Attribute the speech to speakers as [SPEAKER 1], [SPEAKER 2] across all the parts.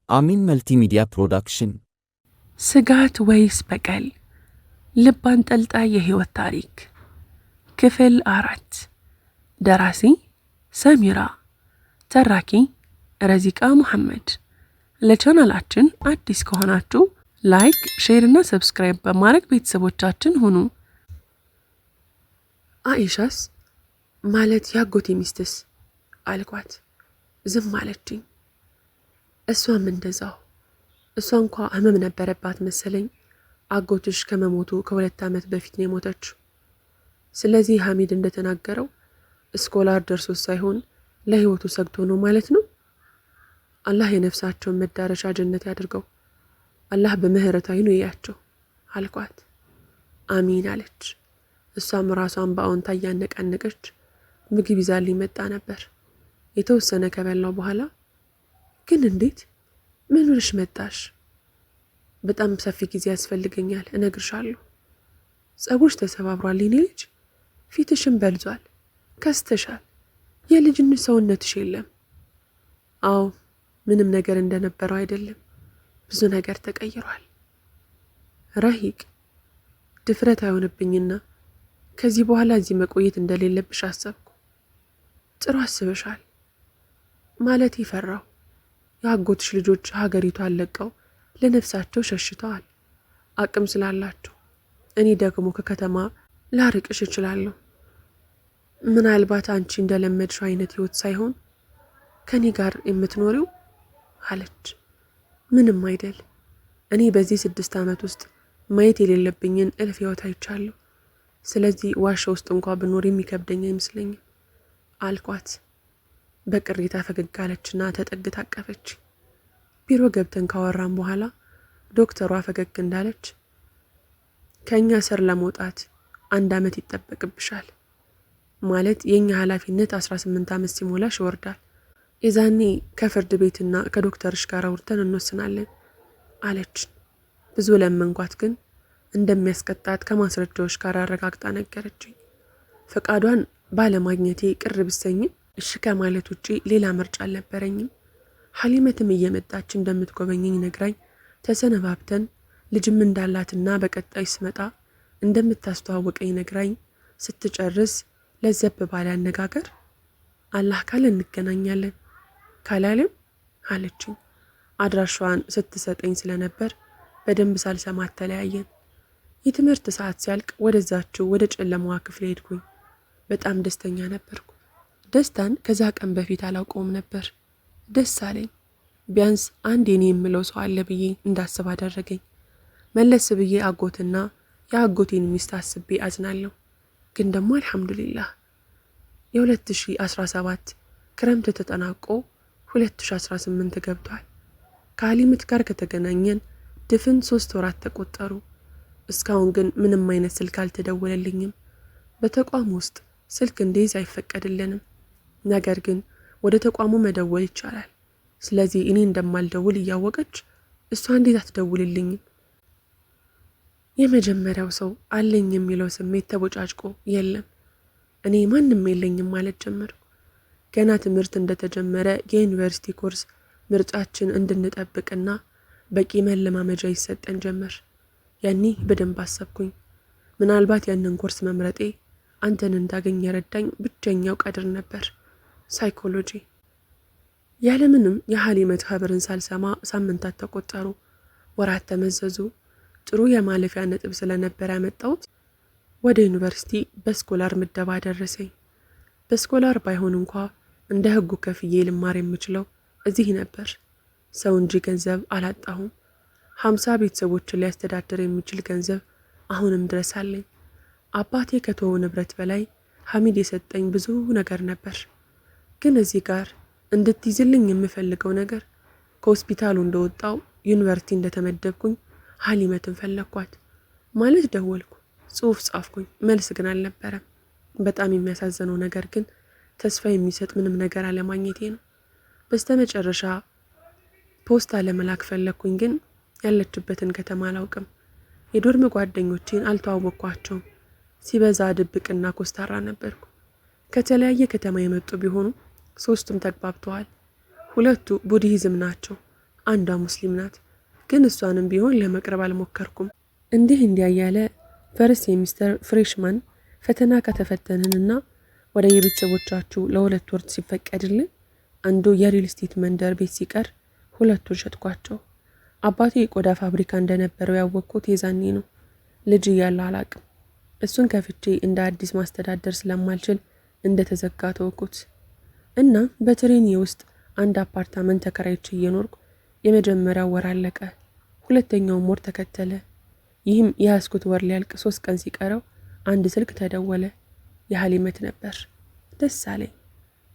[SPEAKER 1] አሚን መልቲሚዲያ ፕሮዳክሽን።
[SPEAKER 2] ስጋት ወይስ በቀል? ልብ አንጠልጣይ የህይወት ታሪክ ክፍል 4። ደራሲ ሰሚራ፣ ተራኪ ረዚቃ ሙሐመድ። ለቻናላችን አዲስ ከሆናችሁ ላይክ፣ ሼር እና ሰብስክራይብ በማድረግ ቤተሰቦቻችን ሁኑ። አኢሻስ ማለት ያጎቴ ሚስትስ አልኳት። ዝም አለችኝ። እሷም እንደዛው። እሷ እንኳ ህመም ነበረባት መሰለኝ። አጎትሽ ከመሞቱ ከ2 ዓመት በፊት ነው የሞተችው። ስለዚህ ሐሚድ እንደተናገረው ስኮላር ደርሶት ሳይሆን ለህይወቱ ሰግቶ ነው ማለት ነው። አላህ የነፍሳቸውን መዳረሻ ጀነት ያድርገው። አላህ በምህረት አይኑ ይያቸው አልኳት። አሚን አለች። እሷም ራሷን በአዎንታ እያነቃነቀች ምግብ ይዛልኝ መጣ ነበር። የተወሰነ ከበላው በኋላ ግን እንዴት ምን ብለሽ መጣሽ? በጣም ሰፊ ጊዜ ያስፈልገኛል እነግርሻለሁ። ጸጉርሽ ተሰባብሯል የኔ ልጅ፣ ፊትሽም በልዟል፣ ከስተሻል፣ የልጅነት ሰውነትሽ የለም። አዎ ምንም ነገር እንደነበረው አይደለም፣ ብዙ ነገር ተቀይሯል። ረሂቅ ድፍረት አይሆንብኝና ከዚህ በኋላ እዚህ መቆየት እንደሌለብሽ አሰብኩ። ጥሩ አስበሻል ማለት ይፈራው። የአጎትሽ ልጆች ሀገሪቷን ለቀው ለነፍሳቸው ሸሽተዋል፣ አቅም ስላላቸው። እኔ ደግሞ ከከተማ ላርቅሽ እችላለሁ። ምናልባት አንቺ እንደለመድሽው አይነት ህይወት ሳይሆን ከኔ ጋር የምትኖሪው አለች። ምንም አይደል። እኔ በዚህ 6 ዓመት ውስጥ ማየት የሌለብኝን እልፍ ህይወት አይቻለሁ። ስለዚህ ዋሻ ውስጥ እንኳ ብኖር የሚከብደኝ አይመስለኝም አልኳት። በቅሬታ ፈገግ አለችና ተጠግታ አቀፈች። ቢሮ ገብተን ካወራን በኋላ ዶክተሯ ፈገግ እንዳለች ከኛ ስር ለመውጣት 1 ዓመት ይጠበቅብሻል፣ ማለት የኛ ኃላፊነት 18 ዓመት ሲሞላሽ ይወርዳል። የዛኔ ከፍርድ ቤትና ከዶክተርሽ ጋር አውርተን እንወስናለን አለች። ብዙ ለመንኳት፣ ግን እንደሚያስቀጣት ከማስረጃዎች ጋር አረጋግጣ ነገረችኝ። ፈቃዷን ባለማግኘቴ ቅር ብሰኝም እሺ ከማለት ውጪ ሌላ ምርጫ አልነበረኝም። ሐሊመትም እየመጣች እንደምትጎበኘኝ ነግራኝ ተሰነባብተን ልጅም እንዳላትና በቀጣይ ስመጣ እንደምታስተዋወቀኝ ነግራኝ ስትጨርስ ለዘብ ባለ አነጋገር አላህ ካለ እንገናኛለን ካላለም አለችኝ። አድራሻዋን ስትሰጠኝ ስለነበር በደንብ ሳልሰማት ተለያየን። የትምህርት ሰዓት ሲያልቅ ወደዛችው ወደ ጨለማዋ ክፍል ሄድኩኝ። በጣም ደስተኛ ነበርኩ። ደስታን ከዛ ቀን በፊት አላውቀውም ነበር። ደስ አለኝ። ቢያንስ አንድ የኔ የምለው ሰው አለ ብዬ እንዳስብ አደረገኝ። መለስ ብዬ አጎትና የአጎቴን ሚስት አስቤ አዝናለሁ። ግን ደግሞ አልሐምዱሊላህ የ2017 ክረምት ተጠናቆ 2018 ገብቷል። ከሐሊመት ጋር ከተገናኘን ድፍን 3 ወራት ተቆጠሩ። እስካሁን ግን ምንም አይነት ስልክ አልተደወለልኝም። በተቋም ውስጥ ስልክ እንዲይዝ አይፈቀድልንም። ነገር ግን ወደ ተቋሙ መደወል ይቻላል። ስለዚህ እኔ እንደማልደውል እያወቀች እሷ እንዴት አትደውልልኝም? የመጀመሪያው ሰው አለኝ የሚለው ስሜት ተቦጫጭቆ የለም፣ እኔ ማንም የለኝም ማለት ጀመርኩ። ገና ትምህርት እንደተጀመረ የዩኒቨርሲቲ ኮርስ ምርጫችን እንድንጠብቅና በቂ መለማመጃ ይሰጠን ጀመር። ያኔ በደንብ አሰብኩኝ። ምናልባት ያንን ኮርስ መምረጤ አንተን እንዳገኝ የረዳኝ ብቸኛው ቀድር ነበር። ሳይኮሎጂ። ያለምንም የሐሊመት ኸብርን ሳልሰማ ሳምንታት ተቆጠሩ፣ ወራት ተመዘዙ። ጥሩ የማለፊያ ነጥብ ስለነበር ያመጣሁት ወደ ዩኒቨርሲቲ በስኮላር ምደባ ደረሰኝ። በስኮላር ባይሆን እንኳ እንደ ህጉ ከፍዬ ልማር የምችለው እዚህ ነበር። ሰው እንጂ ገንዘብ አላጣሁም። 50 ቤተሰቦችን ሊያስተዳድር የሚችል ገንዘብ አሁንም ድረስ አለኝ። አባቴ ከተወው ንብረት በላይ ሐሚድ የሰጠኝ ብዙ ነገር ነበር። ግን እዚህ ጋር እንድትይዝልኝ የምፈልገው ነገር ከሆስፒታሉ እንደወጣው ዩኒቨርሲቲ እንደተመደብኩኝ ሐሊመትን ፈለኳት። ማለት ደወልኩ፣ ጽሑፍ ጻፍኩኝ፣ መልስ ግን አልነበረም። በጣም የሚያሳዝነው ነገር ግን ተስፋ የሚሰጥ ምንም ነገር አለማግኘቴ ነው። በስተመጨረሻ ፖስታ ለመላክ ፈለኩኝ፣ ግን ያለችበትን ከተማ አላውቅም። የዶርም ጓደኞቼን አልተዋወቅኳቸውም። ሲበዛ ድብቅና ኮስታራ ነበርኩ። ከተለያየ ከተማ የመጡ ቢሆኑ 3ቱም ተግባብተዋል። 2ቱ ቡድሂዝም ናቸው። አንዷ ሙስሊም ናት። ግን እሷንም ቢሆን ለመቅረብ አልሞከርኩም። እንዲህ እንዲያ እያለ ፈርስት ሴሚስተር ፍሬሽማን ፈተና ከተፈተንንና ወደ የቤተሰቦቻችሁ ለ2 ወር ሲፈቀድልን አንዱ የሪል ስቴት መንደር ቤት ሲቀር 2ቱን ሸጥኳቸው። አባቴ የቆዳ ፋብሪካ እንደነበረው ያወቅኩት የዛኔ ነው። ልጅ እያለ አላቅም። እሱን ከፍቼ እንደ አዲስ ማስተዳደር ስለማልችል እንደተዘጋ ተወኩት እና በትሬኒ ውስጥ አንድ አፓርታመንት ተከራይቼ እየኖርኩ የመጀመሪያው ወር አለቀ። 2ኛውም ወር ተከተለ። ይህም የያዝኩት ወር ሊያልቅ 3 ቀን ሲቀረው አንድ ስልክ ተደወለ። የሀሊመት ነበር። ደስ አለኝ።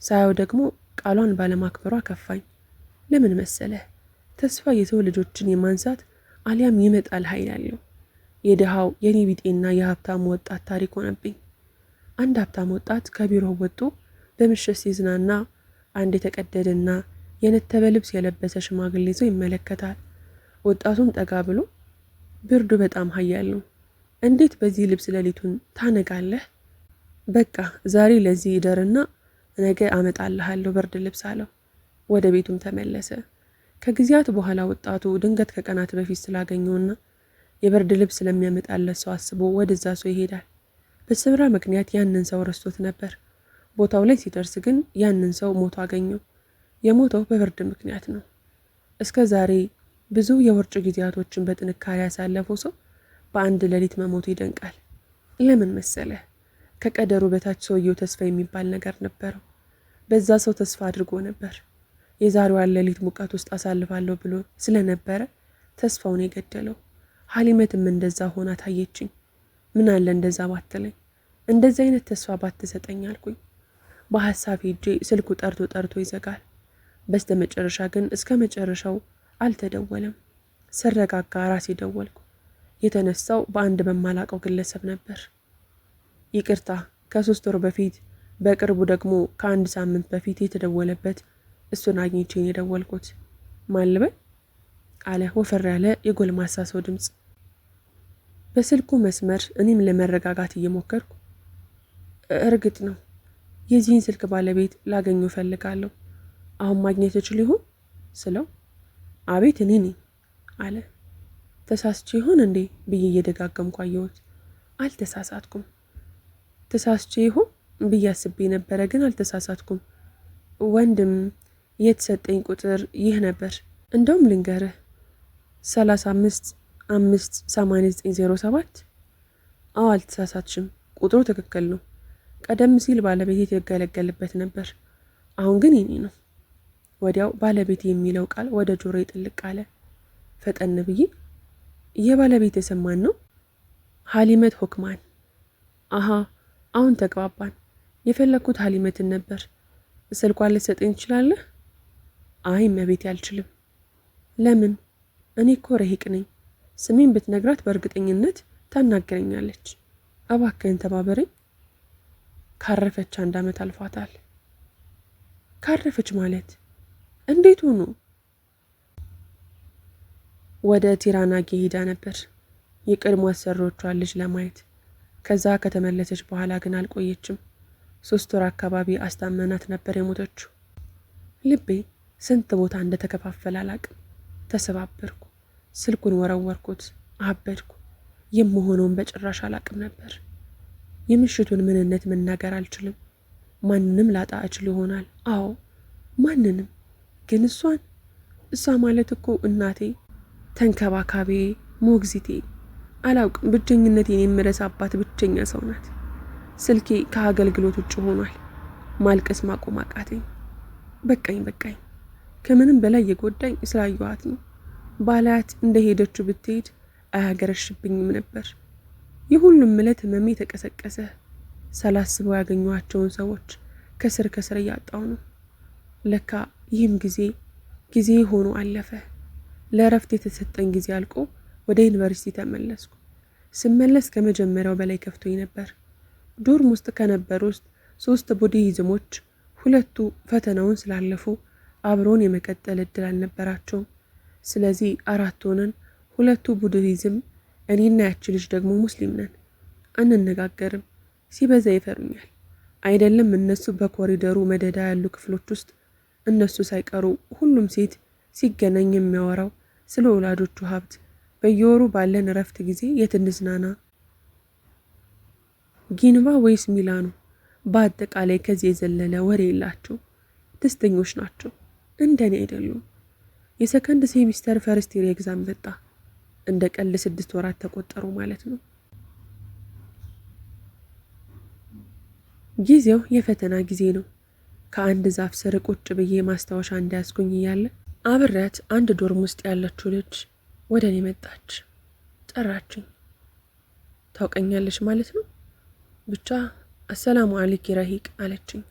[SPEAKER 2] ሳየው ደግሞ ቃሏን ባለማክበሯ ከፋኝ። ለምን መሰለህ? ተስፋ የሰው ልጆችን የማንሳት አሊያም ይመጣል ኃይል ያለው የድሃው የኔ ቢጤና የሀብታም ወጣት ታሪክ ሆነብኝ። አንድ ሀብታም ወጣት ከቢሮው ወጥቶ በምሽት ሲዝናና አንድ የተቀደደና የነተበ ልብስ የለበሰ ሽማግሌ ሰው ይመለከታል። ወጣቱም ጠጋ ብሎ ብርዱ በጣም ኃያል ነው፣ እንዴት በዚህ ልብስ ሌሊቱን ታነጋለህ? በቃ ዛሬ ለዚህ ይደርና ነገ አመጣልሃለሁ ብርድ ልብስ አለው። ወደ ቤቱም ተመለሰ። ከጊዜያት በኋላ ወጣቱ ድንገት ከቀናት በፊት ስላገኘውና የብርድ ልብስ ስለሚያመጣለት ሰው አስቦ ወደዛ ሰው ይሄዳል። በስራ ምክንያት ያንን ሰው ረስቶት ነበር። ቦታው ላይ ሲደርስ ግን ያንን ሰው ሞቶ አገኘው። የሞተው በብርድ ምክንያት ነው። እስከ ዛሬ ብዙ የውርጭ ጊዜያቶችን በጥንካሬ ያሳለፈው ሰው በአንድ ሌሊት መሞቱ ይደንቃል። ለምን መሰለህ? ከቀደሩ በታች ሰውየው ተስፋ የሚባል ነገር ነበረው። በዛ ሰው ተስፋ አድርጎ ነበር። የዛሬዋን ሌሊት ሙቀት ውስጥ አሳልፋለሁ ብሎ ስለነበረ ተስፋውን የገደለው። ሀሊመትም እንደዛ ሆና ታየችኝ። ምን አለ እንደዛ ባትለኝ፣ እንደዚህ አይነት ተስፋ ባትሰጠኝ አልኩኝ። በሀሳብ ሄጄ ስልኩ ጠርቶ ይዘጋል። በስተ መጨረሻ ግን እስከ መጨረሻው አልተደወለም። ስረጋጋ ራሴ ደወልኩ። የተነሳው በአንድ በማላቀው ግለሰብ ነበር። ይቅርታ፣ ከ3 ወር በፊት በቅርቡ ደግሞ ከ1 ሳምንት በፊት የተደወለበት እሱን አግኝቼን የደወልኩት። ማልበል አለ ወፈር ያለ የጎልማሳ ሰው ድምፅ በስልኩ መስመር። እኔም ለመረጋጋት እየሞከርኩ እርግጥ ነው የዚህን ስልክ ባለቤት ላገኘው ፈልጋለሁ፣ አሁን ማግኘት እችል ይሆን ስለው አቤት እኔ ነኝ አለ። ተሳስቼ ይሆን እንዴ ብዬ እየደጋገምኩ አየሁት። አልተሳሳትኩም። ተሳስቼ ይሆን ብዬ አስቤ ነበረ፣ ግን አልተሳሳትኩም። ወንድም የተሰጠኝ ቁጥር ይህ ነበር። እንደውም ልንገርህ 35 58907። አዎ አልተሳሳትሽም፣ ቁጥሩ ትክክል ነው። ቀደም ሲል ባለቤቴ የተገለገልበት ነበር፣ አሁን ግን የኔ ነው። ወዲያው ባለቤቴ የሚለው ቃል ወደ ጆሮ ጥልቅ አለ። ፈጠን ብዬ የባለቤቴ ስም ማን ነው? ሀሊመት ሆክማን። አሃ አሁን ተግባባን። የፈለግኩት ሀሊመትን ነበር። ስልኳን ልትሰጠኝ ትችላለህ? አይ መቤቴ አልችልም። ለምን? እኔ እኮ ረሂቅ ነኝ። ስሜን ብትነግራት በእርግጠኝነት ታናገረኛለች። እባክህን ተባበረኝ። ካረፈች 1 ዓመት አልፏታል። ካረፈች ማለት እንዴት ሆኖ? ወደ ቲራናጌ ሄዳ ነበር የቀድሞ አሰሪዎቿን ልጅ ለማየት። ከዛ ከተመለሰች በኋላ ግን አልቆየችም። 3 ወር አካባቢ አስታመናት ነበር የሞተችው። ልቤ ስንት ቦታ እንደተከፋፈለ አላቅም። ተሰባበርኩ። ስልኩን ወረወርኩት። አበድኩ። የምሆነውን በጭራሽ አላቅም ነበር። የምሽቱን ምንነት መናገር አልችልም። ማንንም ላጣ እችል ይሆናል። አዎ ማንንም። ግን እሷ ማለት እኮ እናቴ፣ ተንከባካቤ፣ ሞግዚቴ፣ አላውቅም፣ ብቸኝነቴን የምረሳባት ብቸኛ ሰው ናት። ስልኬ ከአገልግሎት ውጭ ሆኗል። ማልቀስ ማቆም አቃተኝ። በቃኝ። ከምንም በላይ የጎዳኝ ስላየኋት ነው። ባላያት እንደሄደችው ብትሄድ አያገረሽብኝም ነበር። የሁሉም ዕለት ህመሜ ተቀሰቀሰ። ሳላስበው ያገኘኋቸውን ሰዎች ከስር እያጣው ነው። ለካ ይህም ጊዜ ሆኖ አለፈ። ለእረፍት የተሰጠኝ ጊዜ አልቆ ወደ ዩኒቨርሲቲ ተመለስኩ። ስመለስ ከመጀመሪያው በላይ ከፍቶኝ ነበር። ዶርም ውስጥ ከነበሩ ውስጥ 3 ቡድሂዝሞች 2ቱ ፈተናውን ስላለፉ አብረውን የመቀጠል እድል አልነበራቸውም። ስለዚህ 4 ሆነን 2ቱ ቡድሂዝም፣ እኔና ያቺ ልጅ ደግሞ ሙስሊም ነን። አንነጋገርም። ሲበዛ ይፈሩኛል። አይደለም እነሱ በኮሪደሩ መደዳ ያሉ ክፍሎች ውስጥ እነሱ ሳይቀሩ ሁሉም ሴት ሲገናኝ የሚያወራው ስለ ወላጆቹ ሀብት፣ በየወሩ ባለን እረፍት ጊዜ የት እንዝናና፣ ጊንባ ወይስ ሚላኑ፣ በአጠቃላይ ከዚህ የዘለለ ወሬ የላቸው። ደስተኞች ናቸው። እንደኔ አይደሉም። የሰከንድ ሴሚስተር ፈርስት ይር ኤግዛም መጣ። እንደ ቀልድ 6 ወራት ተቆጠሩ ማለት ነው። ጊዜው የፈተና ጊዜ ነው። ከአንድ ዛፍ ስር ቁጭ ብዬ ማስታወሻ እንዳያስኩኝ እያለ አብሬያት አንድ ዶርም ውስጥ ያለችው ልጅ ወደ እኔ መጣች። ጠራችኝ። ታውቀኛለች ማለት ነው? ብቻ አሰላሙ አለይኪ ረሂቅ አለችኝ።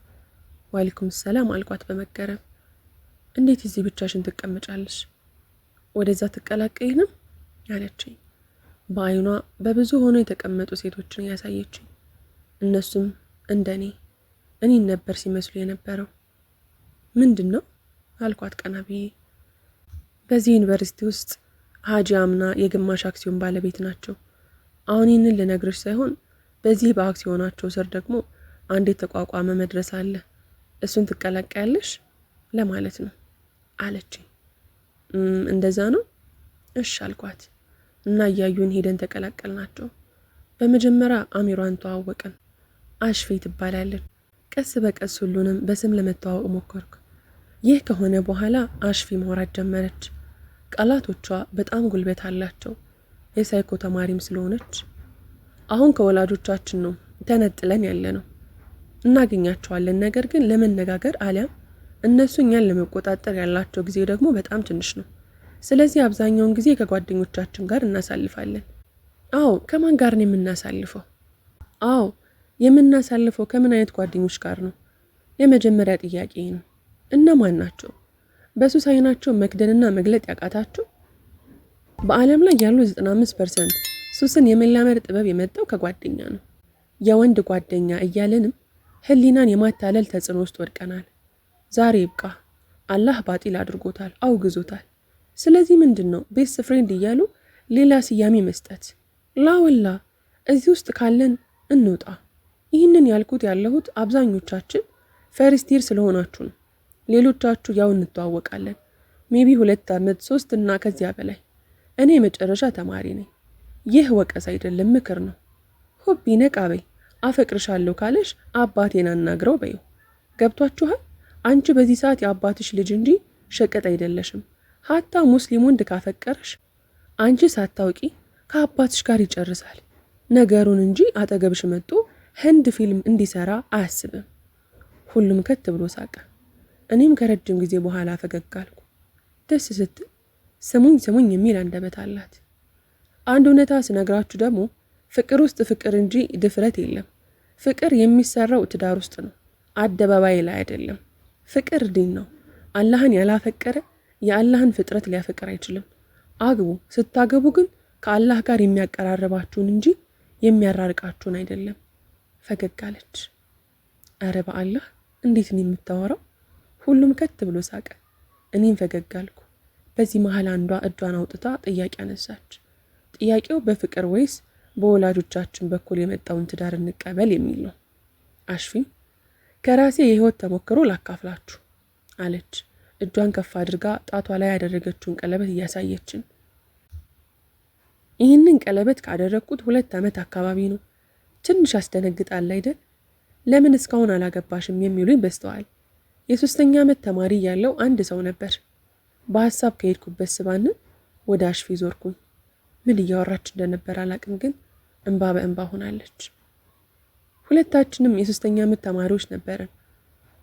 [SPEAKER 2] ዋሊኩም ሰላም አልኳት በመገረም። እንዴት እዚህ ብቻሽን ትቀመጫለሽ? ወደዛ ትቀላቀይንም አለችኝ። በአይኗ በብዙ ሆኖ የተቀመጡ ሴቶችን ያሳየችኝ። እነሱም እንደኔ እኔን ነበር ሲመስሉ የነበረው። ምንድን ነው አልኳት ቀና ብዬ። በዚህ ዩኒቨርሲቲ ውስጥ ሀጂ አምና የግማሽ አክሲዮን ባለቤት ናቸው። አሁን ይህንን ልነግርሽ ሳይሆን በዚህ በአክሲዮናቸው ስር ደግሞ አንድ የተቋቋመ መድረስ አለ። እሱን ትቀላቀያለሽ ለማለት ነው አለችኝ። እንደዛ ነው? እሺ አልኳት እና እያዩን ሄደን ተቀላቀልናቸው። በመጀመሪያ አሚሯን ተዋወቅን። አሽፌ ትባላለች። ቀስ በቀስ ሁሉንም በስም ለመተዋወቅ ሞከርኩ። ይህ ከሆነ በኋላ አሽፊ ማውራት ጀመረች። ቃላቶቿ በጣም ጉልበት አላቸው። የሳይኮ ተማሪም ስለሆነች አሁን ከወላጆቻችን ነው ተነጥለን ያለ ነው። እናገኛቸዋለን፣ ነገር ግን ለመነጋገር አሊያም እነሱ እኛን ለመቆጣጠር ያላቸው ጊዜ ደግሞ በጣም ትንሽ ነው። ስለዚህ አብዛኛውን ጊዜ ከጓደኞቻችን ጋር እናሳልፋለን። አዎ፣ ከማን ጋር ነው የምናሳልፈው? አዎ የምናሳልፈው ከምን አይነት ጓደኞች ጋር ነው? የመጀመሪያ ጥያቄ ነው። እነማን ናቸው? በሱስ አይናቸው መክደንና መግለጥ ያቃታቸው? በዓለም ላይ ያሉ 95% ሱስን የመላመድ ጥበብ የመጣው ከጓደኛ ነው። የወንድ ጓደኛ እያለንም ህሊናን የማታለል ተጽዕኖ ውስጥ ወድቀናል። ዛሬ ይብቃ። አላህ ባጢል አድርጎታል፣ አውግዞታል። ስለዚህ ምንድን ነው ቤስት ፍሬንድ እያሉ ሌላ ስያሜ መስጠት? ላወላ እዚህ ውስጥ ካለን እንውጣ። ይህንን ያልኩት ያለሁት አብዛኞቻችን ፈርስት ይር ስለሆናችሁ ነው። ሌሎቻችሁ ያው እንተዋወቃለን። ሜቢ 2 ዓመት 3 እና ከዚያ በላይ። እኔ የመጨረሻ ተማሪ ነኝ። ይህ ወቀስ አይደለም፣ ምክር ነው። ሆቢ ነቃ በይ። አፈቅርሻለሁ ካለሽ አባቴን አናግረው በይው። ገብቷችኋል? አንቺ በዚህ ሰዓት የአባትሽ ልጅ እንጂ ሸቀጥ አይደለሽም። ሀታ ሙስሊም ወንድ ካፈቀረሽ አንቺ ሳታውቂ ከአባትሽ ጋር ይጨርሳል ነገሩን እንጂ አጠገብሽ መጥቶ ህንድ ፊልም እንዲሰራ አያስብም። ሁሉም ከት ብሎ ሳቀ። እኔም ከረጅም ጊዜ በኋላ ፈገግ አልኩ። ደስ ስትል ስሙኝ ስሙኝ የሚል አንደበት አላት። አንድ እውነታ ስነግራችሁ ደግሞ ፍቅር ውስጥ ፍቅር እንጂ ድፍረት የለም። ፍቅር የሚሰራው ትዳር ውስጥ ነው፣ አደባባይ ላይ አይደለም። ፍቅር ዲን ነው። አላህን ያላፈቀረ የአላህን ፍጥረት ሊያፈቅር አይችልም። አግቡ። ስታገቡ ግን ከአላህ ጋር የሚያቀራርባችሁን እንጂ የሚያራርቃችሁን አይደለም። ፈገግ አለች። አረ በአላህ እንዴት ነው የምታወራው? ሁሉም ከት ብሎ ሳቀ። እኔም ፈገግ አልኩ። በዚህ መሀል አንዷ እጇን አውጥታ ጥያቄ አነሳች። ጥያቄው በፍቅር ወይስ በወላጆቻችን በኩል የመጣውን ትዳር እንቀበል የሚል ነው። አሽፊ ከራሴ የህይወት ተሞክሮ ላካፍላችሁ አለች። እጇን ከፍ አድርጋ ጣቷ ላይ ያደረገችውን ቀለበት እያሳየችን። ይህንን ቀለበት ካደረግኩት 2 ዓመት አካባቢ ነው። ትንሽ ያስደነግጣል አይደል? ለምን እስካሁን አላገባሽም የሚሉኝ በስተዋል። የ3ኛ ዓመት ተማሪ ያለው አንድ ሰው ነበር። በሀሳብ ከሄድኩበት ስባንን ወደ አሽፊ ዞርኩኝ። ምን እያወራች እንደነበር አላቅም፣ ግን እንባ በእንባ ሆናለች። ሁለታችንም የ3ኛ ዓመት ተማሪዎች ነበርን።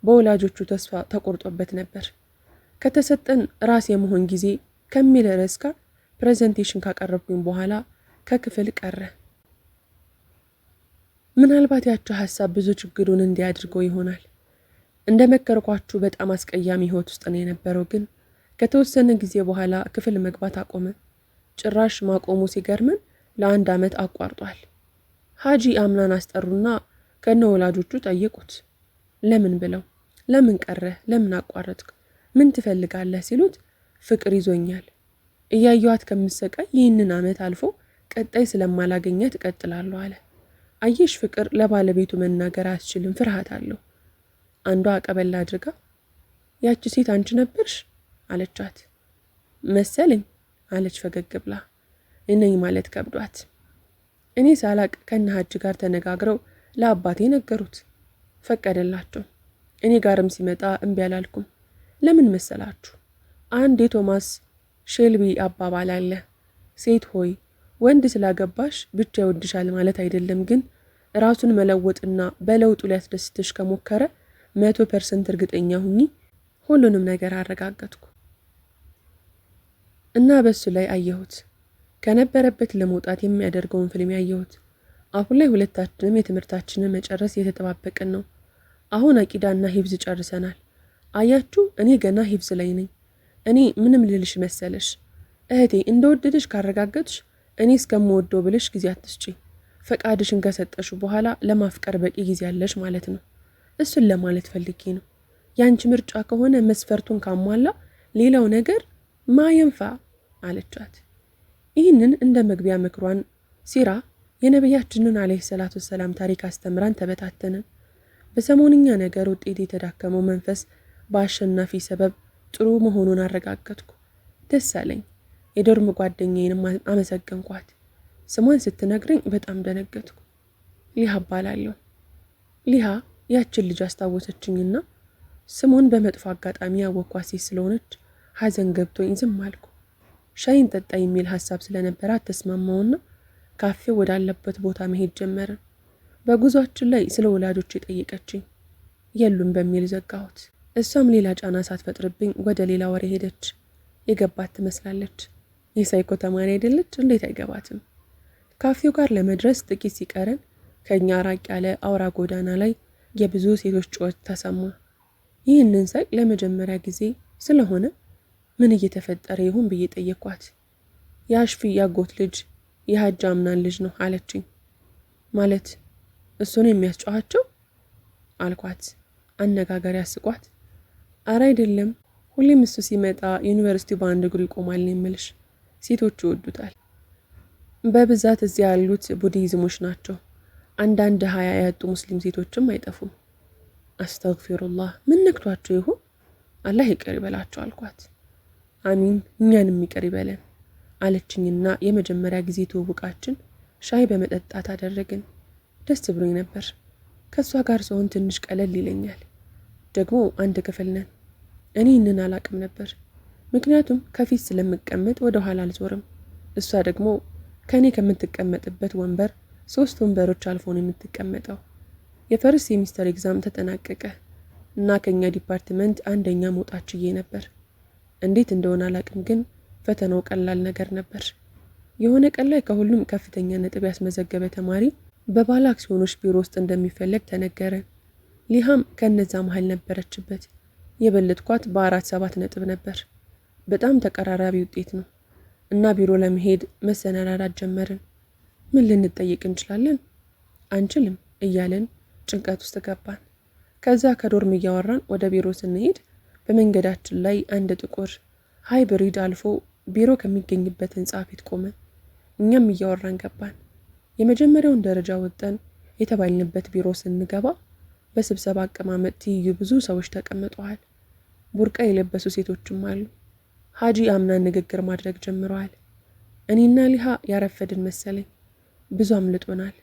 [SPEAKER 2] በወላጆቹ ተስፋ ተቆርጦበት ነበር። ከተሰጠን ራስ የመሆን ጊዜ ከሚል ርዕስ ጋር ፕሬዘንቴሽን ካቀረብኩኝ በኋላ ከክፍል ቀረ። ምናልባት ያቸው ሀሳብ ብዙ ችግሩን እንዲያድርገው ይሆናል። እንደ መከርኳችሁ በጣም አስቀያሚ ህይወት ውስጥ ነው የነበረው። ግን ከተወሰነ ጊዜ በኋላ ክፍል መግባት አቆመ። ጭራሽ ማቆሙ ሲገርመን ለ1 ዓመት አቋርጧል። ሀጂ አምናን አስጠሩና ከነ ወላጆቹ ጠየቁት። ለምን ብለው፣ ለምን ቀረ፣ ለምን አቋረጥክ፣ ምን ትፈልጋለህ ሲሉት ፍቅር ይዞኛል፣ እያየዋት ከምሰቃይ ይህንን ዓመት አልፎ ቀጣይ ስለማላገኛት እቀጥላለሁ አለ። አየሽ፣ ፍቅር ለባለቤቱ መናገር አያስችልም፣ ፍርሃት አለው። አንዷ ቀበል አድርጋ ያቺ ሴት አንቺ ነበርሽ አለቻት። መሰለኝ አለች ፈገግ ብላ። እነኝ ማለት ከብዷት። እኔ ሳላቅ ከነ ሀጅ ጋር ተነጋግረው ለአባቴ ነገሩት። ፈቀደላቸው። እኔ ጋርም ሲመጣ እምቢ አላልኩም። ለምን መሰላችሁ? አንድ የቶማስ ሼልቢ አባባል አለ። ሴት ሆይ ወንድ ስላገባሽ ብቻ ይወድሻል ማለት አይደለም፣ ግን ራሱን መለወጥና በለውጡ ሊያስደስትሽ ከሞከረ 100% እርግጠኛ ሁኚ ሁሉንም ነገር አረጋገጥኩ። እና በሱ ላይ አየሁት። ከነበረበት ለመውጣት የሚያደርገውን ፊልም ያየሁት። አሁን ላይ ሁለታችንም የትምህርታችንን መጨረስ እየተጠባበቅን ነው። አሁን አቂዳና ሂብዝ ጨርሰናል። አያችሁ፣ እኔ ገና ሂብዝ ላይ ነኝ። እኔ ምንም ልልሽ መሰለሽ እህቴ፣ እንደወደድሽ ካረጋገጥሽ እኔ እስከምወደው ብልሽ ጊዜ አትስጪኝ። ፈቃድሽን ከሰጠሽ በኋላ ለማፍቀር በቂ ጊዜ ያለሽ ማለት ነው። እሱን ለማለት ፈልጌ ነው። ያንቺ ምርጫ ከሆነ መስፈርቱን ካሟላ ሌላው ነገር ማየንፋ አለቻት። ይህንን እንደ መግቢያ ምክሯን ሲራ የነቢያችንን አለይሂ ሰላቱ ሰላም ታሪክ አስተምራን ተበታተንን። በሰሞንኛ ነገር ውጤት የተዳከመው መንፈስ በአሸናፊ ሰበብ ጥሩ መሆኑን አረጋገጥኩ። ደስ አለኝ። የዶርም ጓደኛዬንም አመሰገንኳት። ስሟን ስትነግረኝ በጣም ደነገጥኩ። ሊሃ እባላለሁ። ሊሃ ያችን ልጅ አስታወሰችኝና ስሟን በመጥፎ አጋጣሚ ያወኳት ሴት ስለሆነች ሐዘን ገብቶኝ ዝም አልኩ። ሻይን ጠጣ የሚል ሀሳብ ስለነበራት ተስማማውና ካፌው ወዳለበት ቦታ መሄድ ጀመርን። በጉዟችን ላይ ስለ ወላጆች የጠየቀችኝ የሉም በሚል ዘጋሁት። እሷም ሌላ ጫና ሳትፈጥርብኝ ወደ ሌላ ወሬ ሄደች። የገባት ትመስላለች። የሳይኮ ተማሪ አይደለች? እንዴት አይገባትም? ካፌው ጋር ለመድረስ ጥቂት ሲቀረን ከኛ ራቅ ያለ አውራ ጎዳና ላይ የብዙ ሴቶች ጩኸት ተሰማ። ይህንን ሳይ ለመጀመሪያ ጊዜ ስለሆነ ምን እየተፈጠረ ይሆን ብዬ ጠየኳት። የአሽፊ ያጎት ልጅ የሀጅ አምናን ልጅ ነው አለችኝ። ማለት እሱን የሚያስጨዋቸው አልኳት። አነጋገር ያስቋት። አረ አይደለም፣ ሁሌም እሱ ሲመጣ ዩኒቨርሲቲው በአንድ እግሩ ይቆማል የምልሽ። ሴቶቹ ይወዱታል። በብዛት እዚያ ያሉት ቡዲዝሞች ናቸው። አንዳንድ 20 ያጡ ሙስሊም ሴቶችም አይጠፉም። አስተግፊሩላህ፣ ምን ነክቷቸው ይሆን? አላህ ይቅር ይበላቸው አልኳት። አሚን፣ እኛንም ይቅር ይበለን አለችኝና የመጀመሪያ ጊዜ ትውውቃችን ሻይ በመጠጣት አደረግን። ደስ ብሎኝ ነበር። ከሷ ጋር ሰውን ትንሽ ቀለል ይለኛል። ደግሞ አንድ ክፍል ነን። እኔ ይህንን አላቅም ነበር፣ ምክንያቱም ከፊት ስለምቀመጥ ወደ ኋላ አልዞርም። እሷ ደግሞ ከኔ ከምትቀመጥበት ወንበር 3 ወንበሮች አልፎ ነው የምትቀመጠው። የፈርስት ሴሚስተር ኤግዛም ተጠናቀቀ እና ከኛ ዲፓርትመንት አንደኛ መውጣት ችዬ ነበር። እንዴት እንደሆነ አላቅም፣ ግን ፈተናው ቀላል ነገር ነበር። የሆነ ቀን ላይ ከሁሉም ከፍተኛ ነጥብ ያስመዘገበ ተማሪ በባለ አክሲዮኖች ቢሮ ውስጥ እንደሚፈለግ ተነገረን። ሊሃም ከነዛ መሃል ነበረችበት። የበለጥኳት በ4.7 ነጥብ ነበር። በጣም ተቀራራቢ ውጤት ነው እና ቢሮ ለመሄድ መሰናዳት ጀመርን። ምን ልንጠይቅ እንችላለን? አንችልም እያለን ጭንቀት ውስጥ ገባን። ከዛ ከዶርም እያወራን ወደ ቢሮ ስንሄድ በመንገዳችን ላይ አንድ ጥቁር ሃይብሪድ አልፎ ቢሮ ከሚገኝበት ህንጻ ፊት ቆመ። እኛም እያወራን ገባን። የመጀመሪያውን ደረጃ ወጠን የተባልንበት ቢሮ ስንገባ በስብሰባ አቀማመጥ ትይዩ ብዙ ሰዎች ተቀምጠዋል። ቡርቃ የለበሱ ሴቶችም አሉ። ሀጂ አምናን ንግግር ማድረግ ጀምረዋል። እኔና ሊሃ ያረፈድን መሰለኝ። ብዙ አምልጦናል።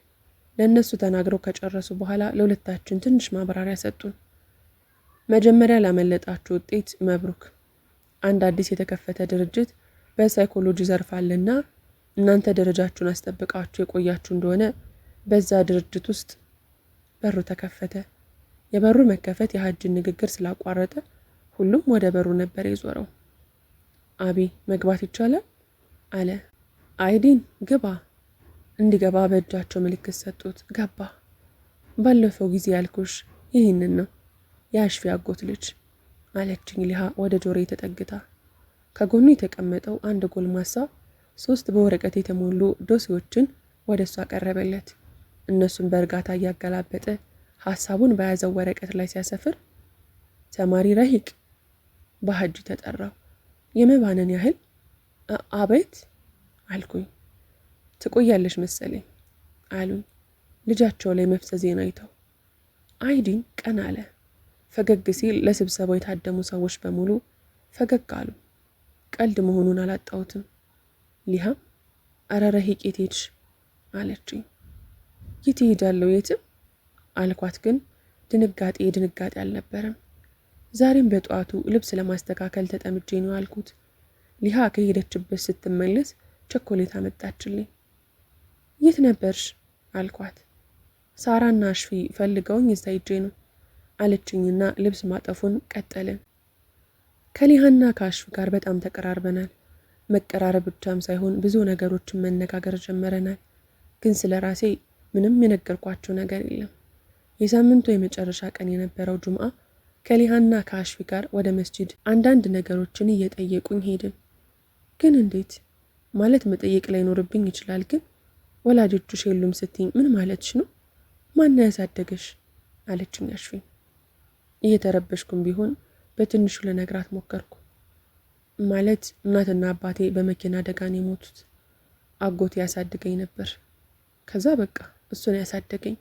[SPEAKER 2] ለእነሱ ተናግረው ከጨረሱ በኋላ ለሁለታችን ትንሽ ማብራሪያ ሰጡን። መጀመሪያ ላመለጣችሁ ውጤት መብሩክ። አንድ አዲስ የተከፈተ ድርጅት በሳይኮሎጂ ዘርፍ አለና እናንተ ደረጃችሁን አስጠብቃችሁ የቆያችሁ እንደሆነ በዛ ድርጅት ውስጥ በሩ ተከፈተ። የበሩ መከፈት የሀጅን ንግግር ስላቋረጠ ሁሉም ወደ በሩ ነበር የዞረው። አቢ መግባት ይቻላል አለ። አይዲን ግባ። እንዲገባ በእጃቸው ምልክት ሰጡት። ገባ። ባለፈው ጊዜ ያልኩሽ ይህንን ነው፣ የአሽፊ አጎት ልጅ አለችኝ ሊሃ ወደ ጆሮዬ ተጠግታ። ከጎኑ የተቀመጠው አንድ ጎልማሳ 3 በወረቀት የተሞሉ ዶሴዎችን ወደ እሷ አቀረበለት። እነሱን በእርጋታ እያገላበጠ ሀሳቡን በያዘው ወረቀት ላይ ሲያሰፍር ተማሪ ረሂቅ በሀጅ ተጠራው። የመባነን ያህል አቤት አልኩኝ። ትቆያለሽ መሰለኝ አሉኝ ልጃቸው ላይ መፍዘዜን አይተው። አይዲን ቀና አለ። ፈገግ ሲል ለስብሰባው የታደሙ ሰዎች በሙሉ ፈገግ አሉ። ቀልድ መሆኑን አላጣሁትም። ሊሃም አረረ ሂቄት ሄድሽ አለችኝ። የት እሄዳለሁ? የትም አልኳት። ግን ድንጋጤ አልነበረም። ዛሬም በጠዋቱ ልብስ ለማስተካከል ተጠምጄ ነው አልኩት። ሊሃ ከሄደችበት ስትመለስ ቸኮሌት አመጣችልኝ። የት ነበርሽ አልኳት። ሳራና አሽፊ ፈልገውኝ እዛ ሄጄ ነው አለችኝና ልብስ ማጠፉን ቀጠልን። ከሊሃና ከአሽፊ ጋር በጣም ተቀራርበናል። መቀራረብ ብቻም ሳይሆን ብዙ ነገሮችን መነጋገር ጀመረናል። ግን ስለ ራሴ ምንም የነገርኳቸው ነገር የለም። የሳምንቱ የመጨረሻ ቀን የነበረው ጁምዓ ከሊሃና ከአሽፊ ጋር ወደ መስጂድ አንዳንድ ነገሮችን እየጠየቁኝ ሄድን። ግን እንዴት ማለት መጠየቅ ላይኖርብኝ ይችላል። ግን ወላጆችሽ የሉም ስትይኝ ምን ማለትሽ ነው? ማን ያሳደገሽ አለችኝ አሽፊ። እየተረበሽኩም ቢሆን በትንሹ ለነግራት ሞከርኩ። ማለት እናትና አባቴ በመኪና አደጋ ነው የሞቱት። አጎቴ ያሳድገኝ ነበር። ከዛ በቃ እሱን ያሳደገኝ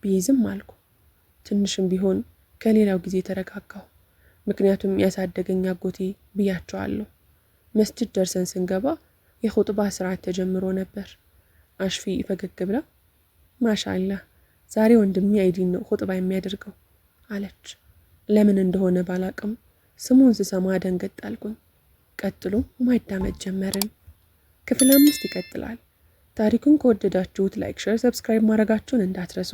[SPEAKER 2] ቢይዝም አልኩ። ትንሽም ቢሆን ከሌላው ጊዜ ተረጋጋሁ። ምክንያቱም ያሳደገኝ አጎቴ ብያቸዋለሁ። መስጂድ ደርሰን ስንገባ የኹጥባ ስርዓት ተጀምሮ ነበር። አሽፊ ፈገግ ብላ ማሻአላህ ዛሬ ወንድሜ አይዲን ነው ኹጥባ የሚያደርገው አለች። ለምን እንደሆነ ባላቅም ስሙን ስሰማ ደንገጥ አልኩኝ። ቀጥሎ ማዳመጥ ጀመርን። ክፍል 5 ይቀጥላል። ታሪኩን ከወደዳችሁት ላይክ፣ ሼር፣ ሰብስክራይብ ማድረጋችሁን እንዳትረሱ።